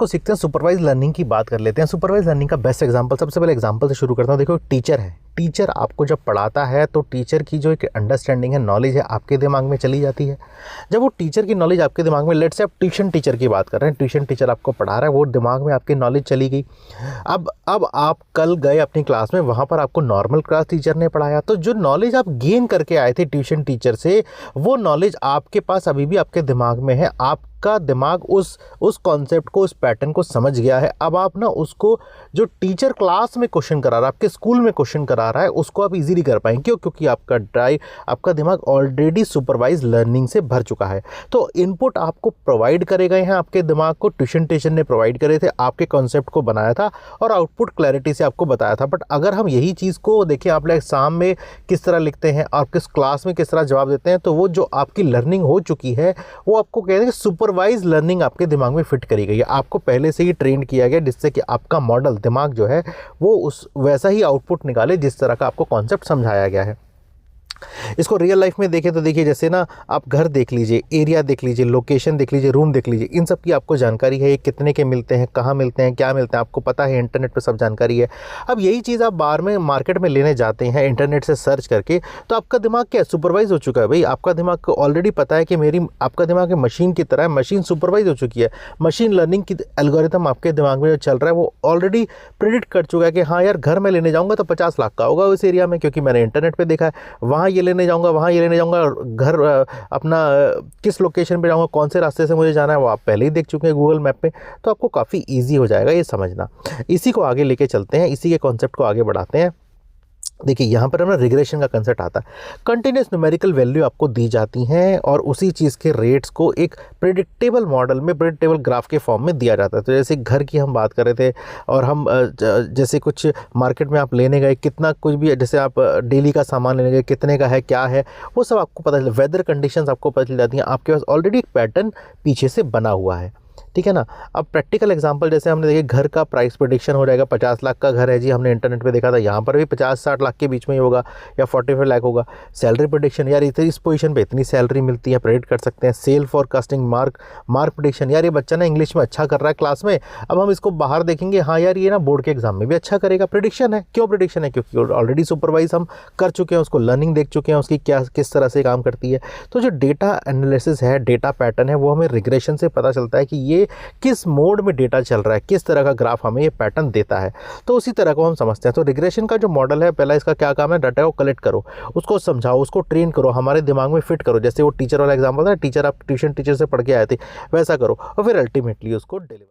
को सीखते हैं सुपरवाइज लर्निंग की बात कर लेते हैं। सुपरवाइज लर्निंग का बेस्ट एग्जांपल, सबसे पहले एग्जांपल से शुरू करता हूँ। देखो टीचर है, टीचर आपको जब पढ़ाता है तो टीचर की जो एक अंडरस्टैंडिंग है, नॉलेज है, आपके दिमाग में चली जाती है। जब वो टीचर की नॉलेज आपके दिमाग में, लेट्स से आप ट्यूशन टीचर की बात कर रहे हैं, ट्यूशन टीचर आपको पढ़ा रहा है, वो दिमाग में आपकी नॉलेज चली गई। अब आप कल गए अपनी क्लास में, वहाँ पर आपको नॉर्मल क्लास टीचर ने पढ़ाया, तो जो नॉलेज आप गेन करके आए थे ट्यूशन टीचर से, वो नॉलेज आपके पास अभी भी आपके दिमाग में है। आपका दिमाग उस कॉन्सेप्ट को, उस पैटर्न को समझ गया है। अब आप ना उसको, जो टीचर क्लास में क्वेश्चन करा रहा है, आपके स्कूल में क्वेश्चन करा रहा है, उसको आप इजीली कर पाएंगे। क्यों? क्योंकि आपका दिमाग ऑलरेडी सुपरवाइज लर्निंग से भर चुका है। तो इनपुट आपको प्रोवाइड करे गए हैं, आपके दिमाग को ट्यूशन टीचर ने प्रोवाइड करे थे, आपके कॉन्सेप्ट को बनाया था और आउटपुट क्लैरिटी से आपको बताया था। बट अगर हम यही चीज़ को देखें, आप एग्जाम में किस तरह लिखते हैं और किस क्लास में किस तरह जवाब देते हैं, तो वो जो आपकी लर्निंग हो चुकी है, वो आपको कहते हैं सुपरवाइज लर्निंग आपके दिमाग में फिट करी गई है। आपको पहले से ही ट्रेन किया गया, जिससे कि आपका मॉडल दिमाग जो है वो उस वैसा ही आउटपुट निकाले जिस तरह का आपको कॉन्सेप्ट समझाया गया है। इसको रियल लाइफ में देखें तो देखिए, जैसे ना आप घर देख लीजिए, एरिया देख लीजिए, लोकेशन देख लीजिए, रूम देख लीजिए, इन सब की आपको जानकारी है। ये कितने के मिलते हैं, कहाँ मिलते हैं, क्या मिलते हैं, आपको पता है, इंटरनेट पे सब जानकारी है। अब यही चीज़ आप बाहर में मार्केट में लेने जाते हैं इंटरनेट से सर्च करके, तो आपका दिमाग क्या सुपरवाइज हो चुका है भाई। आपका दिमाग को ऑलरेडी पता है कि आपका दिमाग मशीन की तरह है, मशीन सुपरवाइज हो चुकी है। मशीन लर्निंग की एल्गोरिथम आपके दिमाग में जो चल रहा है, वो ऑलरेडी प्रिडिक्ट कर चुका है कि हाँ यार, घर में लेने जाऊँगा तो 50 लाख का होगा उस एरिया में, क्योंकि मैंने इंटरनेट पर देखा है। वहाँ ये लेने जाऊँगा, वहाँ ये लेने जाऊँगा, घर अपना किस लोकेशन पे जाऊँगा, कौन से रास्ते से मुझे जाना है, वो आप पहले ही देख चुके हैं गूगल मैप पे। तो आपको काफ़ी इजी हो जाएगा ये समझना। इसी को आगे लेके चलते हैं, इसी के कॉन्सेप्ट को आगे बढ़ाते हैं। देखिए यहाँ पर हमें रिग्रेशन का कंसेप्ट आता है। कंटिन्यूस न्यूमेरिकल वैल्यू आपको दी जाती हैं और उसी चीज़ के रेट्स को एक प्रेडिक्टेबल मॉडल में, प्रेडिक्टेबल ग्राफ के फॉर्म में दिया जाता है। तो जैसे घर की हम बात कर रहे थे, और हम जैसे कुछ मार्केट में आप लेने गए, कितना कुछ भी, जैसे आप डेली का सामान लेने गए, कितने का है, क्या है, वो सब आपको पता चल, वेदर कंडीशंस आपको पता चल जाती हैं। आपके पास ऑलरेडी एक पैटर्न पीछे से बना हुआ है, ठीक है ना। अब प्रैक्टिकल एग्जांपल जैसे हमने देखे, घर का प्राइस प्रेडिक्शन हो जाएगा। 50 लाख का घर है जी, हमने इंटरनेट पे देखा था, यहाँ पर भी 50-60 लाख के बीच में ही होगा या 45 लाख होगा। सैलरी प्रेडिक्शन, यार इस पोजीशन पे इतनी सैलरी मिलती है, प्रेडिक्ट कर सकते हैं। सेल फॉरकास्टिंग, मार्क प्रेडिक्शन, यार ये बच्चा ना इंग्लिश में अच्छा कर रहा है क्लास में, अब हम इसको बाहर देखेंगे, हाँ यार ये ना बोर्ड के एग्जाम में भी अच्छा करेगा। प्रेडिक्शन है। क्यों प्रेडिक्शन है? क्योंकि ऑलरेडी सुपरवाइज हम कर चुके हैं, उसको लर्निंग देख चुके हैं, उसकी क्या किस तरह से काम करती है। तो जो डेटा एनालिसिस है, डेटा पैटर्न है, वो हमें रिग्रेशन से पता चलता है कि ये किस मोड में डेटा चल रहा है, किस तरह का ग्राफ हमें ये पैटर्न देता है। तो उसी तरह को हम समझते हैं। तो रिग्रेशन का जो मॉडल है, पहला इसका क्या काम है, डाटा को कलेक्ट करो, उसको समझाओ, उसको ट्रेन करो, हमारे दिमाग में फिट करो। जैसे वो टीचर वाला एग्जांपल था, टीचर आप ट्यूशन टीचर से पढ़ के आए थे, वैसा करो और फिर अल्टीमेटली उसको डिलीवर